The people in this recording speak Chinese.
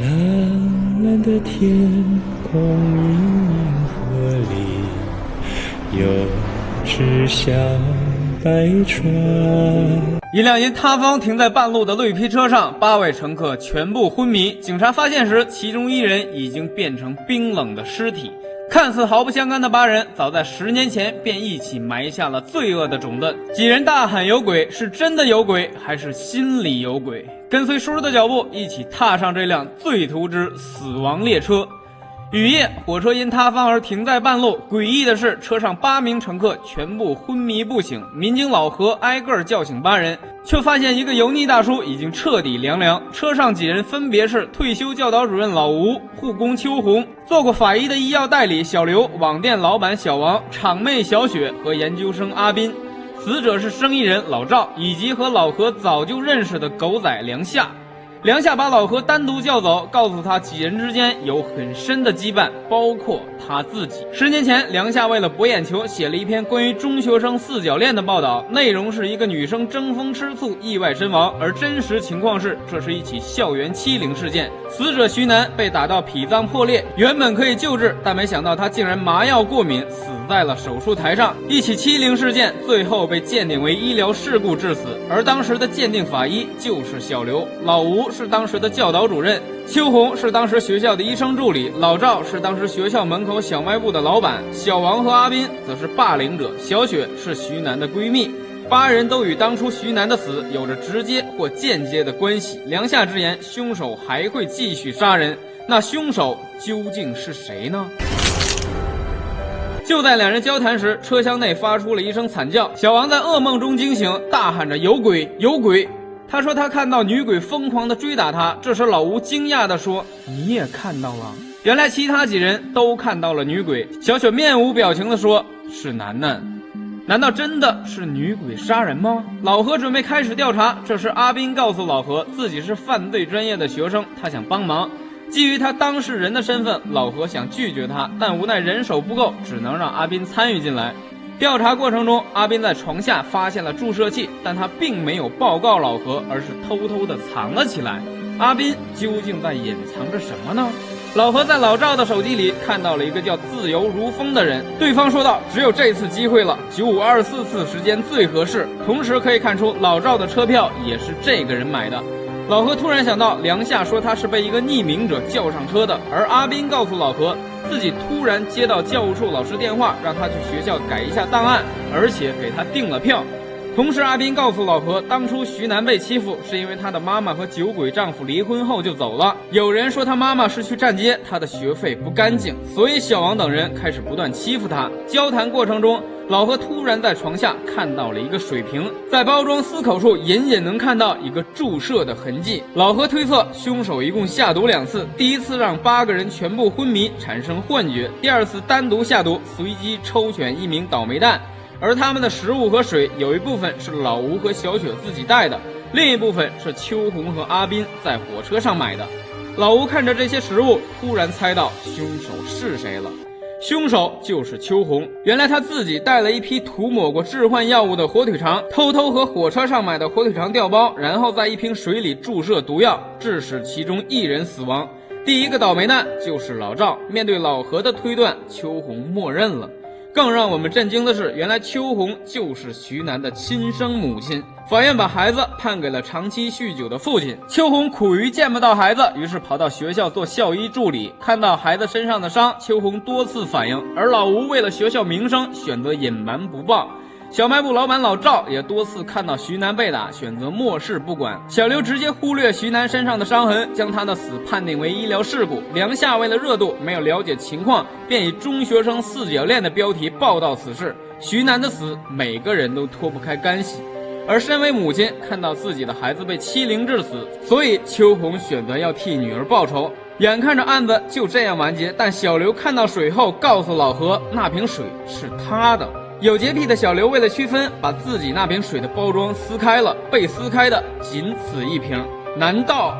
蓝蓝的天空，银河里有只小白船。一辆因塌方停在半路的绿皮车上，8位乘客全部昏迷。警察发现时，其中1人已经变成冰冷的尸体。看似毫不相干的8人，早在10年前便一起埋下了罪恶的种子。几人大喊有鬼，是真的有鬼，还是心里有鬼？跟随叔叔的脚步，一起踏上这辆罪徒之死亡列车。雨夜，火车因塌方而停在半路。诡异的是，车上8名乘客全部昏迷不醒。民警老何挨个叫醒8人，却发现一个油腻大叔已经彻底凉凉。车上几人分别是退休教导主任老吴、护工秋红、做过法医的医药代理小刘、网店老板小王、厂妹小雪和研究生阿斌。死者是生意人老赵，以及和老何早就认识的狗仔梁夏。梁夏把老何单独叫走，告诉他几人之间有很深的羁绊，包括他自己。10年前，梁夏为了博眼球，写了一篇关于中学生四角恋的报道，内容是一个女生争风吃醋意外身亡，而真实情况是，这是一起校园欺凌事件。死者徐楠被打到脾脏破裂，原本可以救治，但没想到他竟然麻药过敏，死在了手术台上。一起欺凌事件最后被鉴定为医疗事故致死，而当时的鉴定法医就是小刘。老吴是当时的教导主任，秋红是当时学校的医生助理，老赵是当时学校门口小卖部的老板，小王和阿斌则是霸凌者，小雪是徐楠的闺蜜。8人都与当初徐楠的死有着直接或间接的关系。梁夏直言，凶手还会继续杀人，那凶手究竟是谁呢？就在2人交谈时，车厢内发出了一声惨叫，小王在噩梦中惊醒，大喊着有鬼有鬼。他说他看到女鬼疯狂地追打他。这时老吴惊讶地说，你也看到了？原来其他几人都看到了女鬼。小雪面无表情地说，是楠楠。难道真的是女鬼杀人吗？老何准备开始调查，这时阿斌告诉老何自己是犯罪专业的学生，他想帮忙。基于他当事人的身份，老何想拒绝他，但无奈人手不够，只能让阿斌参与进来。调查过程中，阿斌在床下发现了注射器，但他并没有报告老何，而是偷偷地藏了起来。阿斌究竟在隐藏着什么呢？老何在老赵的手机里看到了一个叫自由如风的人，对方说道，只有这次机会了，9524次时间最合适。同时可以看出老赵的车票也是这个人买的。老何突然想到，梁夏说他是被一个匿名者叫上车的，而阿斌告诉老何自己突然接到教务处老师电话，让他去学校改一下档案，而且给他订了票。同时阿斌告诉老何，当初徐楠被欺负是因为他的妈妈和酒鬼丈夫离婚后就走了，有人说他妈妈是去站街，他的学费不干净，所以小王等人开始不断欺负他。交谈过程中，老何突然在床下看到了一个水瓶，在包装丝口处隐隐能看到一个注射的痕迹。老何推测凶手一共下毒2次，第一次让8个人全部昏迷产生幻觉，第2次单独下毒，随机抽选1名倒霉蛋。而他们的食物和水有一部分是老吴和小雪自己带的，另一部分是秋红和阿斌在火车上买的。老吴看着这些食物，突然猜到凶手是谁了。凶手就是秋红。原来他自己带了一批涂抹过致幻药物的火腿肠，偷偷和火车上买的火腿肠调包，然后在一瓶水里注射毒药，致使其中1人死亡。第一个倒霉蛋就是老赵。面对老何的推断，秋红默认了。更让我们震惊的是，原来秋红就是徐楠的亲生母亲。法院把孩子判给了长期酗酒的父亲。秋红苦于见不到孩子，于是跑到学校做校医助理。看到孩子身上的伤，秋红多次反映，而老吴为了学校名声，选择隐瞒不报。小卖部老板老赵也多次看到徐楠被打，选择漠视不管。小刘直接忽略徐楠身上的伤痕，将他的死判定为医疗事故。梁夏为了热度，没有了解情况，便以中学生四角恋的标题报道此事。徐楠的死，每个人都脱不开干系。而身为母亲，看到自己的孩子被欺凌致死，所以秋红选择要替女儿报仇。眼看着案子就这样完结，但小刘看到水后，告诉老何那瓶水是他的。有洁癖的小刘为了区分，把自己那瓶水的包装撕开了，被撕开的仅此一瓶。难道